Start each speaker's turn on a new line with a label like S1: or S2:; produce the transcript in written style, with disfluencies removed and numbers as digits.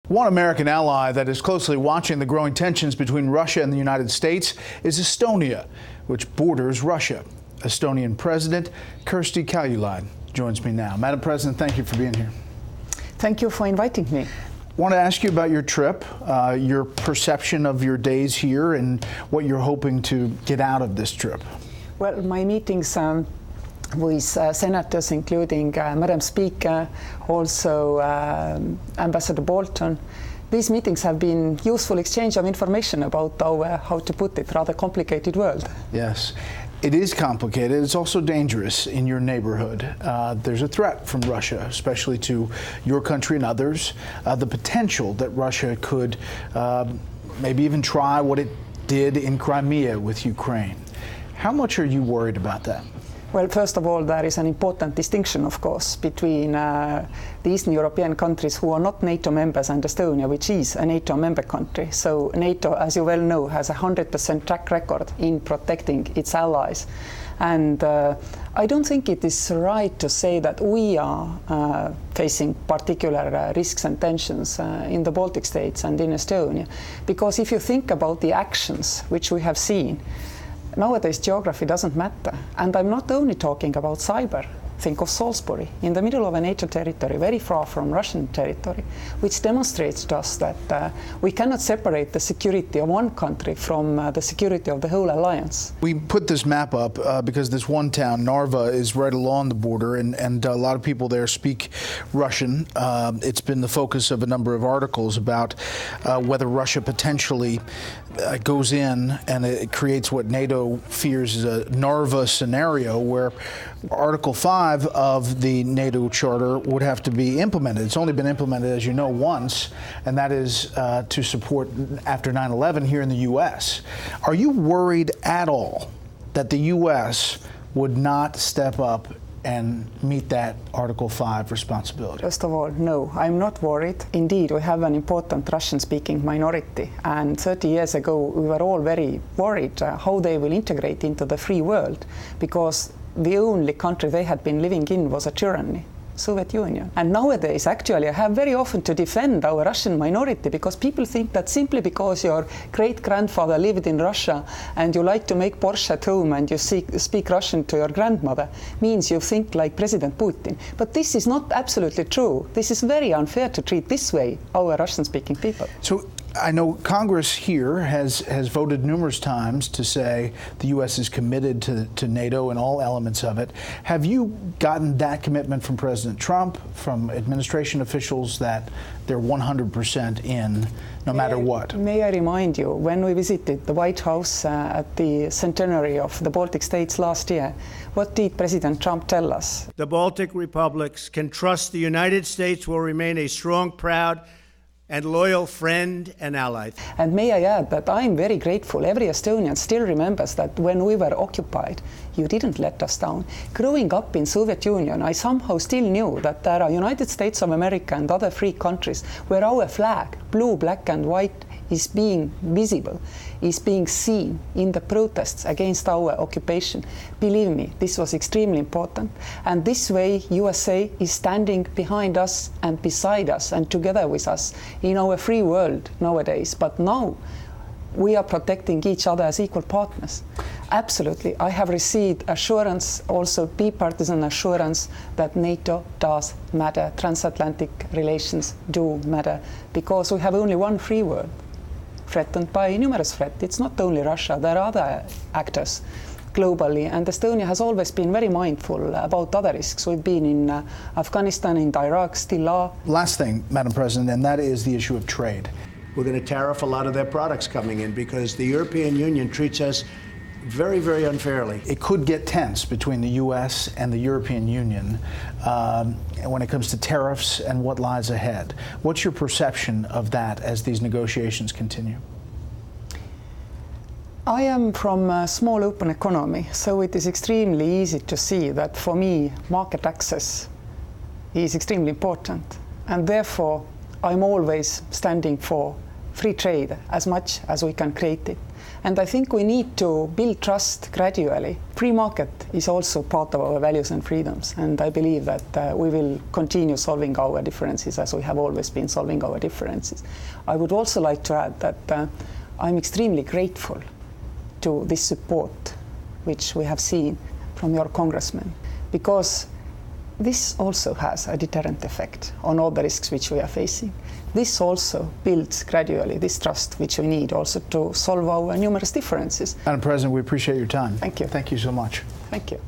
S1: One American ally that is closely watching the growing tensions between Russia and the United States is Estonia, which borders Russia. Estonian President Kersti Kaljulaid joins me now. Madam President, thank you for being here.
S2: Thank you for inviting me.
S1: I want to ask you about your trip, your perception of your days here, and what you're hoping to get out of this trip.
S2: Well, my meetings with senators, including Madam Speaker, also Ambassador Bolton. These meetings have been useful exchange of information about our, how to put it, rather complicated world.
S1: Yes, it is complicated. It's also dangerous in your neighborhood. There's a threat from Russia, especially to your country and others. The potential that Russia could maybe even try what it did in Crimea with Ukraine. How much are you worried about that?
S2: Well, first of all, there is an important distinction, of course, between the Eastern European countries who are not NATO members and Estonia, which is a NATO member country. So NATO, as you well know, has a 100% track record in protecting its allies. And I don't think it is right to say that we are facing particular risks and tensions in the Baltic states and in Estonia. Because if you think about the actions which we have seen, nowadays, geography doesn't matter. And I'm not only talking about cyber. Think of Salisbury, in the middle of a NATO territory, very far from Russian territory, which demonstrates to us that we cannot separate the security of one country from the security of the whole alliance.
S1: We put this map up because this one town, Narva, is right along the border, and a lot of people there speak Russian. It's been the focus of a number of articles about whether Russia potentially goes in and it creates what NATO fears is a Narva scenario where Article 5 of the NATO Charter would have to be implemented. It's only been implemented, as you know, once, and that is to support after 9/11 here in the U.S. Are you worried at all that the U.S. would not step up and meet that Article 5 responsibility?
S2: First of all, no, I'm not worried. Indeed, we have an important Russian-speaking minority, and 30 years ago we were all very worried how they will integrate into the free world, because the only country they had been living in was a tyranny, Soviet Union. And nowadays, actually, I have very often to defend our Russian minority, because people think that simply because your great-grandfather lived in Russia and you like to make Porsche at home and you speak Russian to your grandmother means you think like President Putin. But this is not absolutely true. This is very unfair to treat this way our Russian-speaking people.
S1: So I know Congress here has voted numerous times to say the U.S. is committed to NATO and all elements of it. Have you gotten that commitment from President Trump, from administration officials, that they're 100% in no matter what?
S2: May I remind you, when we visited the White House at the centenary of the Baltic states last year, what did President Trump tell us?
S3: The Baltic republics can trust the United States will remain a strong, proud, and loyal friend and ally.
S2: And may I add that I'm very grateful. Every Estonian still remembers that when we were occupied, you didn't let us down. Growing up in Soviet Union, I somehow still knew that there are United States of America and other free countries where our flag, blue, black and white, is being visible, is being seen in the protests against our occupation. Believe me, this was extremely important. And this way, USA is standing behind us and beside us and together with us in our free world nowadays. But now, we are protecting each other as equal partners. Absolutely. I have received assurance, also bipartisan assurance, that NATO does matter. Transatlantic relations do matter, because we have only one free world, threatened by numerous threats. It's not only Russia, there are other actors globally, and Estonia has always been very mindful about other risks. We've been in Afghanistan, in Iraq, still are.
S1: Last thing, Madam President, and that is the issue of trade.
S3: We're going to tariff a lot of their products coming in because the European Union treats us very, very unfairly.
S1: It could get tense between the U.S. and the European Union when it comes to tariffs and what lies ahead. What's your perception of that as these negotiations continue?
S2: I am from a small open economy, so it is extremely easy to see that for me, market access is extremely important. And therefore, I'm always standing for free trade as much as we can create it. And I think we need to build trust gradually. Free market is also part of our values and freedoms, and I believe that we will continue solving our differences as we have always been solving our differences. I would also like to add that I'm extremely grateful to this support which we have seen from your congressmen, because this also has a deterrent effect on all the risks which we are facing. This also builds gradually this trust which we need also to solve our numerous differences.
S1: Madam President, we appreciate your time.
S2: Thank you.
S1: Thank you so much.
S2: Thank you.